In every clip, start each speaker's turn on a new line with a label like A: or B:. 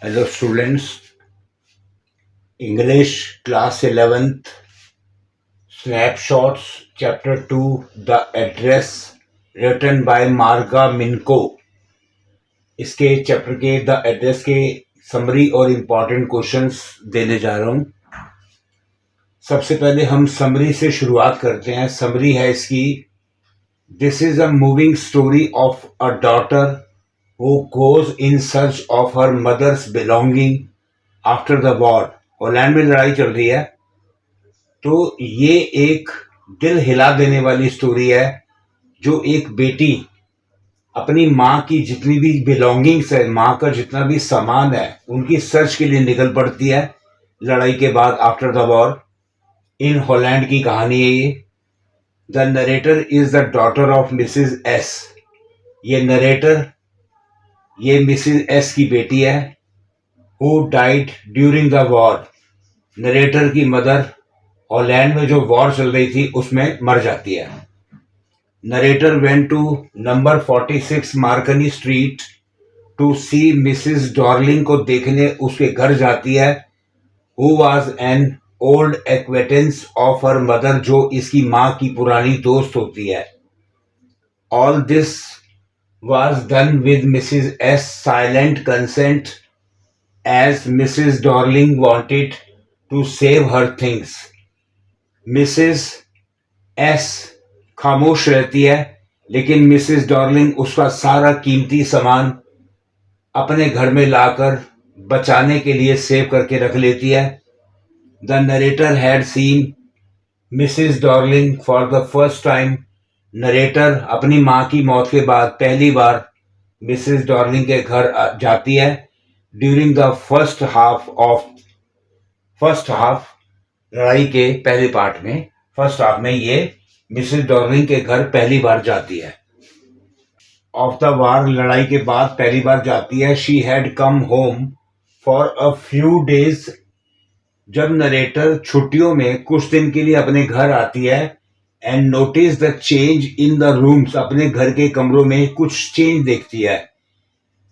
A: Hello students, English class 11th, Snapshots, Chapter 2, The Address, written by Marga Minko. इसके chapter के the address के summary और important questions देने जा रहा हूँ। सबसे पहले हम समरी से शुरुआत करते हैं। समरी है इसकी, this is a moving story of a daughter who goes in search of her mother's belonging after the war. Holland में लड़ाई चल रही है, तो ये एक दिल हिला देने वाली स्टोरी है जो एक बेटी अपनी माँ की जितनी भी बिलोंगिंग्स है, माँ का जितना भी सामान है, उनकी सर्च के लिए निकल पड़ती है लड़ाई के बाद, after the war. In Holland की कहानी है ये। The narrator is the daughter of Mrs S. ये नरेटर, ये मिसिज एस की बेटी है। Who died during the war. Narrator की मदर हॉलैंड में जो वॉर चल रही थी उसमें मर जाती है। Narrator went to number 46 मार्कनी street to see Mrs Darling को देखने उसके घर जाती है। Who was an old acquaintance of her mother, जो इसकी माँ की पुरानी दोस्त होती है। All this was done with Mrs. S silent consent as Mrs. Darling wanted to save her things. Mrs. S खामोश रहती है, लेकिन मिसेस डॉर्लिंग उसका सारा कीमती सामान अपने घर में लाकर बचाने के लिए सेव करके रख लेती है। The narrator had seen Mrs Darling for the first time. Narrator अपनी माँ की मौत के बाद पहली बार मिसेस डॉर्लिंग के घर जाती है। ड्यूरिंग द फर्स्ट हाफ लड़ाई के पहले पार्ट में, फर्स्ट हाफ में ये मिसेस डॉर्लिंग के घर पहली बार जाती है। ऑफ द वार, लड़ाई के बाद पहली बार जाती है। She had come home for a few days. जब नरेटर छुट्टियों में कुछ दिन के लिए अपने घर आती है, and notice the change in the rooms, अपने घर के कमरों में कुछ चेंज देखती है।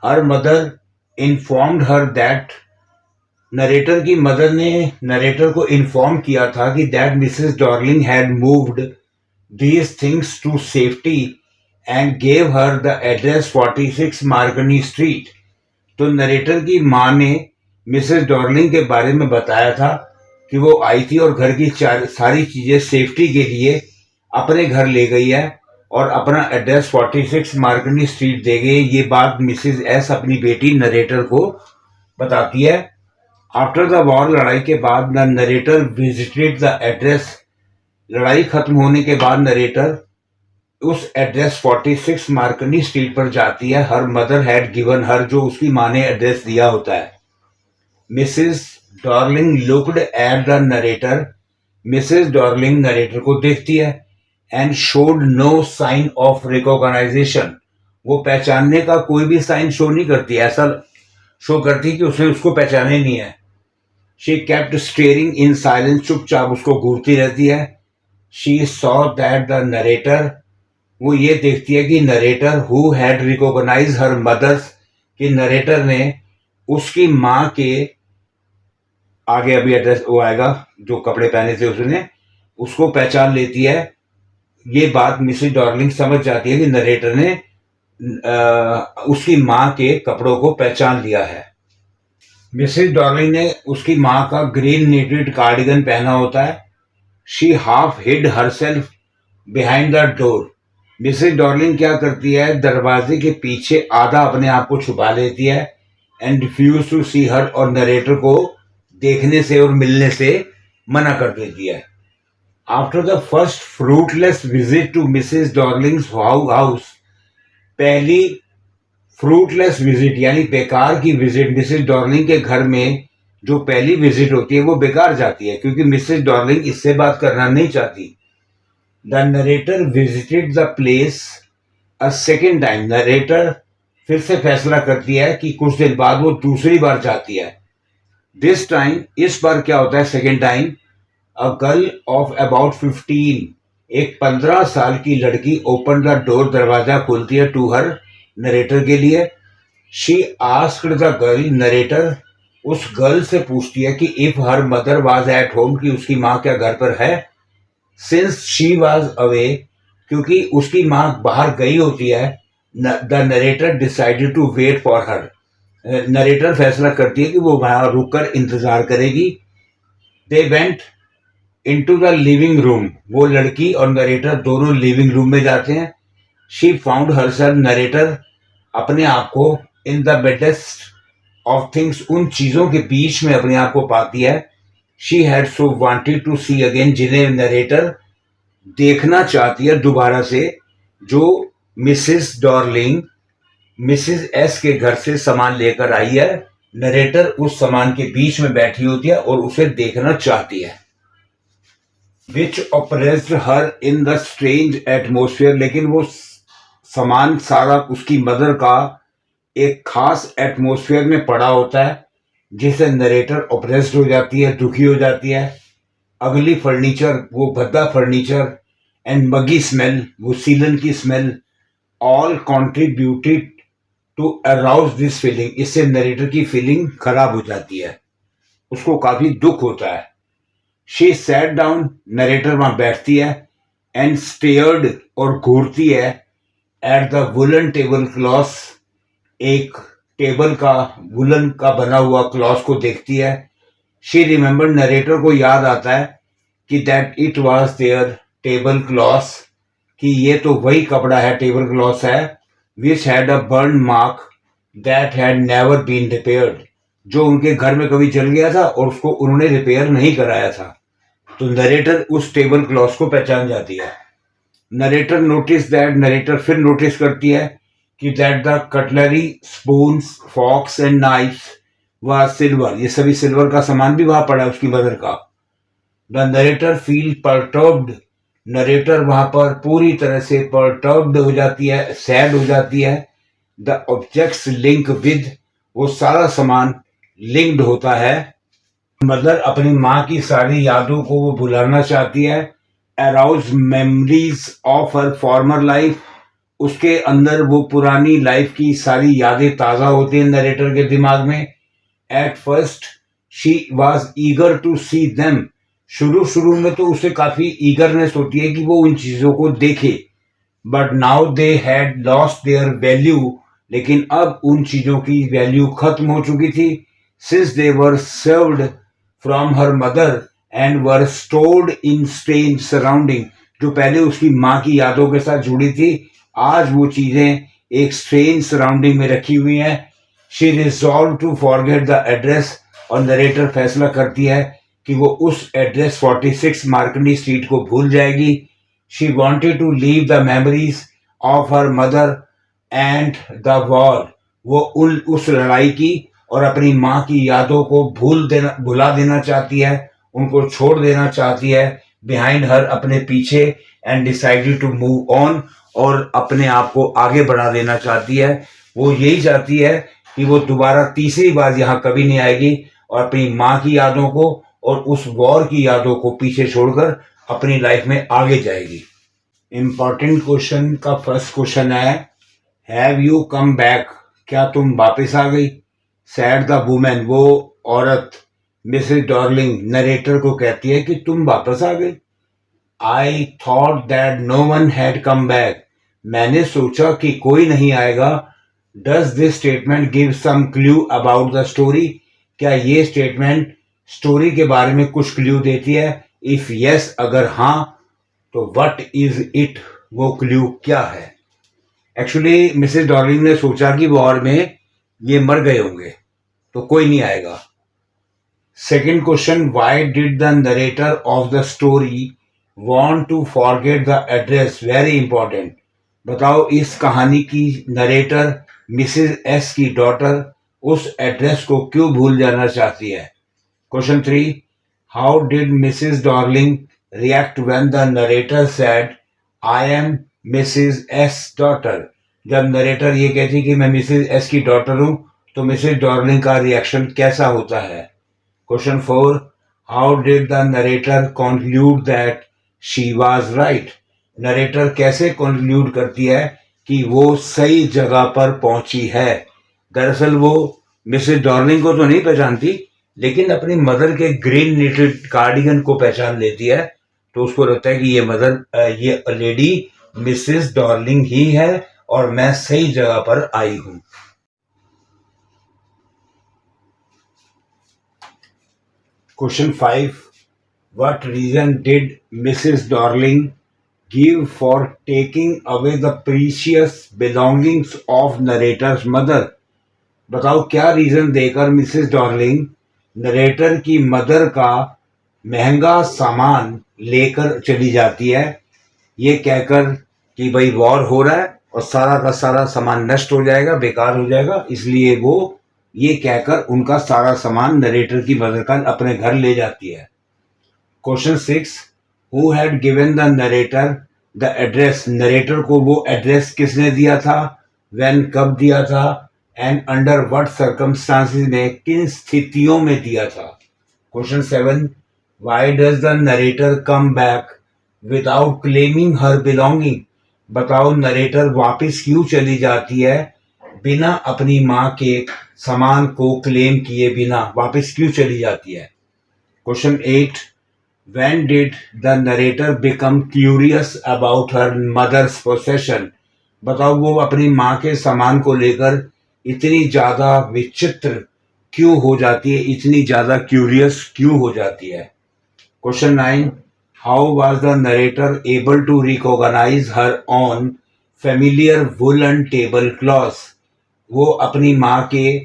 A: हर mother informed her that, narrator की मदर ने नरेटर को इन्फॉर्म किया था कि that Mrs Dorling had moved these things to safety and gave her the address 46 मार्कनी street. तो नरेटर की माँ ने मिसेस डॉर्लिंग के बारे में बताया था कि वो आई थी और घर की सारी चीजें सेफ्टी के लिए अपने घर ले गई है और अपना एड्रेस 46 मार्कनी स्ट्रीट दे गई। ये बात मिसेस एस अपनी बेटी नरेटर को बताती है। आफ्टर द वॉर, लड़ाई के बाद, the narrator visited the address. लड़ाई खत्म होने के बाद नरेटर उस एड्रेस 46 मार्कनी स्ट्रीट पर जाती है। हर मदर हैड गिवन हर, जो उसकी माँ ने एड्रेस दिया होता है। Mrs Dorling looked at the narrator. Mrs Dorling narrator को देखती है, and showed no sign of recognization. वो पहचानने का कोई भी साइन शो नहीं करती, ऐसा शो करती कि उसने उसको पहचाना ही नहीं है। She kept staring in silence, चुपचाप उसको घूरती रहती है। She saw that the narrator, वो ये देखती है कि narrator who had recognize her mother's, कि नरेटर ने उसकी माँ के आगे अभी एड्रेस वो आएगा जो कपड़े पहने थे उसने, उसको पहचान लेती है। ये बात मिसेस डॉर्लिंग समझ जाती है कि नरेटर ने उसकी माँ के कपड़ों को पहचान लिया है। मिसेस डॉर्लिंग ने उसकी माँ का ग्रीन नेटेड कार्डिगन पहना होता है। She half hid herself behind the door. Mrs Dorling क्या करती है, दरवाजे के पीछे आधा अपने आप को छुपा लेती है। एंड रिफ्यूज टू सी हर, और नरेटर को देखने से और मिलने से मना कर देती है। After the first fruitless visit to Mrs Darling's house, पहली फ्रूटलेस विजिट यानी बेकार की विजिट, मिसेस डॉर्लिंग के घर में जो पहली विजिट होती है वो बेकार जाती है, क्योंकि मिसेस डॉर्लिंग इससे बात करना नहीं चाहती। The narrator visited the place a second time. Narrator फिर से फैसला करती है कि कुछ दिन बाद वो दूसरी बार जाती है। दिस टाइम, इस बार क्या होता है second time, a girl of about 15, एक 15 साल की लड़की ओपन द डोर, दरवाजा खोलती है टू हर, नरेटर के लिए। She asked the girl, narrator उस गर्ल से पूछती है कि if her mother was at home, कि उसकी माँ क्या घर पर है। सिंस शी वाज अवे, क्योंकि उसकी माँ बाहर गई होती है, the narrator decided to wait for her, narrator फैसला करती है कि वो वहां रुककर इंतजार करेगी। They went into the living room, वो लड़की और नरेटर दोनों लिविंग रूम में जाते हैं। शी फाउंड हरसेल्फ, नरेटर अपने आप को in the baddest of things, उन चीजों के बीच में अपने आप को पाती है। She had so wanted to see again, जिन्हें नरेटर देखना चाहती है दोबारा से, जो मिसेस डॉर्लिंग मिसेस एस के घर से सामान लेकर आई है। नरेटर उस सामान के बीच में बैठी होती है और उसे देखना चाहती है। Which oppressed her in the strange atmosphere, लेकिन वो सामान सारा उसकी मदर का एक खास एटमोसफियर में पड़ा होता है, जिससे नरेटर ऑपरेस्ड हो जाती है, दुखी हो जाती है। अगली फर्नीचर, वो भद्दा फर्नीचर, एंड मगी स्मेल, वो सीलन की smell, all contributed to arouse this feeling, इससे नरेटर की फीलिंग खराब हो जाती है, उसको काफी दुख होता है। शी सैट डाउन, नरेटर वहां बैठती है, एंड स्टेयर्ड और घूरती है, at the woollen table cloth, एक टेबल का वुलन का बना हुआ क्लॉथ को देखती है। शी रिमेंबर, नरेटर को याद आता है कि that it was their table cloth, कि ये तो वही कपड़ा है, टेबल क्लॉथ है, which had a burn mark that had never been repaired, जो उनके घर में कभी जल गया था और उसको उन्होंने रिपेयर नहीं कराया था। तो नरेटर उस टेबल क्लॉथ को पहचान जाती है। नरेटर नोटिस दैट, नरेटर फिर नोटिस करती है कि that the cutlery, spoons, forks and knives were silver, ये सभी सिल्वर का सामान भी वहां पड़ा है उसकी मदर का। The narrator feel perturbed, narrator वहां पर पूरी तरह से परटर्ब्ड हो जाती है, सैड हो जाती है। द ऑब्जेक्ट्स लिंक विद, वो सारा सामान लिंक्ड होता है। मदर अपनी माँ की सारी यादों को वो भुलाना चाहती है। Arouse memories of her farmer life, उसके अंदर वो पुरानी लाइफ की सारी यादें ताज़ा होती हैं नरेटर के दिमाग में। At first she was eager to see them, शुरू शुरू में तो उसे काफ़ी ईगरनेस होती है कि वो उन चीज़ों को देखे, but now they had lost their value, लेकिन अब उन चीज़ों की वैल्यू खत्म हो चुकी थी। Since they were served from her mother and were stored in strange surrounding, जो पहले उसकी माँ की यादों के साथ जुड़ी थी, आज वो चीज़ें एक स्ट्रेंज सराउंडिंग में रखी हुई हैं। She resolved to forget the address, और नरेटर फैसला करती है कि वो उस एड्रेस 46 मार्कनी स्ट्रीट को भूल जाएगी। She wanted to leave the memories of her mother and the war, वो उस लड़ाई की और अपनी माँ की यादों को भुला देना चाहती है, उनको छोड़ देना चाहती है बिहाइंड हर, अपने पीछे, and decided to move on, और अपने आप को आगे बढ़ा देना चाहती है। वो यही चाहती है कि वो दोबारा तीसरी बार यहाँ कभी नहीं आएगी और अपनी माँ की यादों को और उस वॉर की यादों को पीछे छोड़कर अपनी लाइफ में आगे जाएगी। इम्पॉर्टेंट क्वेश्चन का फर्स्ट क्वेश्चन है, हैव यू कम बैक, क्या तुम वापस आ गई। सैड द वुमेन, वो औरत मिसेस डॉर्लिंग नरेटर को कहती है कि तुम वापस आ गई। I thought that no one had come back, मैंने सोचा कि कोई नहीं आएगा। Does this statement give some clue about the story, क्या ये स्टेटमेंट स्टोरी के बारे में कुछ क्लू देती है। इफ यस, अगर हाँ तो व्हाट इज इट, वो क्लू क्या है। एक्चुअली मिसेस डॉर्लिंग ने सोचा कि वॉर में ये मर गए होंगे तो कोई नहीं आएगा। Second question, why did the narrator of the story want to forget the address, very important. बताओ इस कहानी की नरेटर मिसेस एस की डॉटर उस एड्रेस को क्यों भूल जाना चाहती है। Question 3, how did Mrs Dorling react when the narrator said I am Mrs S daughter, जब नरेटर ये कहती कि मैं मिसेस एस की डॉटर हूं तो मिसेस डॉर्लिंग का रिएक्शन कैसा होता है। Question 4, how did the narrator conclude that she was right, narrator कैसे कंक्लूड करती है कि वो सही जगह पर पहुंची है। दरअसल वो मिसेस डॉर्लिंग को तो नहीं पहचानती, लेकिन अपनी मदर के ग्रीन निटेड कार्डिगन को पहचान लेती है। तो उसको लगता है कि ये लेडी मिसेस डॉर्लिंग ही है और मैं सही जगह पर आई हूं। Question 5, what reason did Mrs Dorling give for taking away the precious belongings of narrator's mother? बताओ क्या रीजन देकर मिसेस डॉर्लिंग नरेटर की मदर का महंगा सामान लेकर चली जाती है, ये कहकर कि भाई वॉर हो रहा है और सारा का सारा सामान नष्ट हो जाएगा, बेकार हो जाएगा, इसलिए वो ये कहकर उनका सारा सामान नरेटर की मदर का अपने घर ले जाती है। Question 6, who had given the narrator the address? Narrator को वो एड्रेस किसने दिया था, व्हेन कब दिया था, एंड अंडर व्हाट सर्कमस्टांसेस में किन स्थितियों में दिया था। Question 7, why does the narrator come back without claiming her belonging? बताओ नरेटर वापस क्यों चली जाती है बिना अपनी माँ के सामान को क्लेम किए बिना वापस क्यों चली जाती है। Question 8, when did the narrator become curious about her mother's possession? बताओ वो अपनी माँ के सामान को लेकर इतनी ज्यादा विचित्र क्यों हो जाती है, इतनी ज्यादा क्यूरियस क्यों हो जाती है। Question 9, how was the narrator able to recognize her own familiar woolen tablecloth? वो अपनी माँ के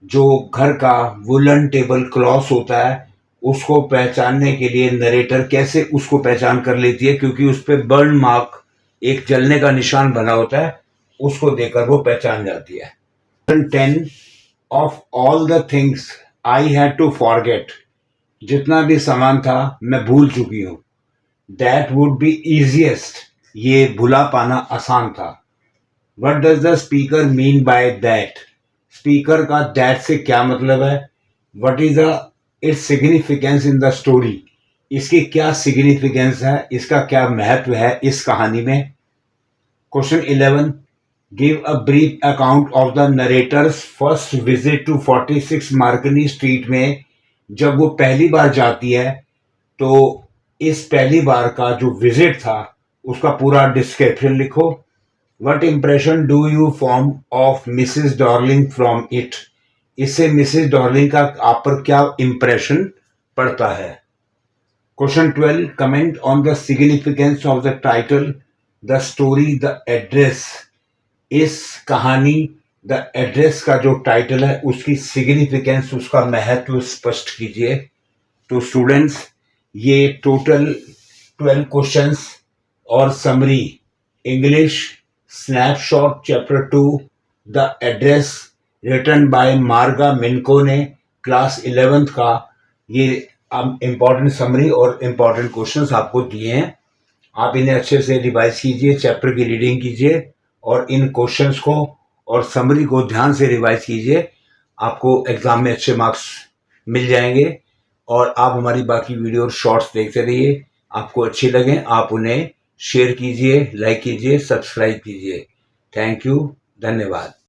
A: जो घर का वुलन टेबल क्लॉथ होता है उसको पहचानने के लिए नरेटर कैसे उसको पहचान कर लेती है, क्योंकि उस पर बर्न मार्क एक जलने का निशान बना होता है, उसको देखकर वो पहचान जाती है। 10, of all the things I had to forget, जितना भी सामान था मैं भूल चुकी हूँ। दैट वुड बी इजिएस्ट, ये भुला पाना आसान था। What does the speaker mean by that? Speaker का दैट से क्या मतलब है? What is the its significance in the story? इसकी क्या सिग्निफिकेंस है, इसका क्या महत्व है इस कहानी में। Question 11, give a brief account of the narrator's first visit to 46 मार्कनी street में जब वो पहली बार जाती है, तो इस पहली बार का जो विजिट था उसका पूरा डिस्क्रिप्शन लिखो। What impression do you form of Mrs Darling from it? इससे मिसेस डॉर्लिंग का आप पर क्या इम्प्रेशन पड़ता है। Question 12, comment on the significance of the title the story the address. इस कहानी द एड्रेस का जो टाइटल है उसकी सिग्निफिकेंस, उसका महत्व स्पष्ट कीजिए। तो स्टूडेंट्स, ये टोटल 12 क्वेश्चंस और summary English snapshot chapter 2 the address written by Marga Minco ने क्लास 11th का ये इम्पॉर्टेंट समरी और इम्पॉर्टेंट क्वेश्चंस आपको दिए हैं। आप इन्हें अच्छे से रिवाइज कीजिए, चैप्टर की रीडिंग कीजिए और इन क्वेश्चंस को और समरी को ध्यान से रिवाइज कीजिए। आपको एग्जाम में अच्छे मार्क्स मिल जाएंगे। और आप हमारी बाकी वीडियो और शॉर्ट्स देखते रहिए। आपको अच्छे लगें आप उन्हें शेयर कीजिए, लाइक कीजिए, सब्सक्राइब कीजिए। थैंक यू, धन्यवाद।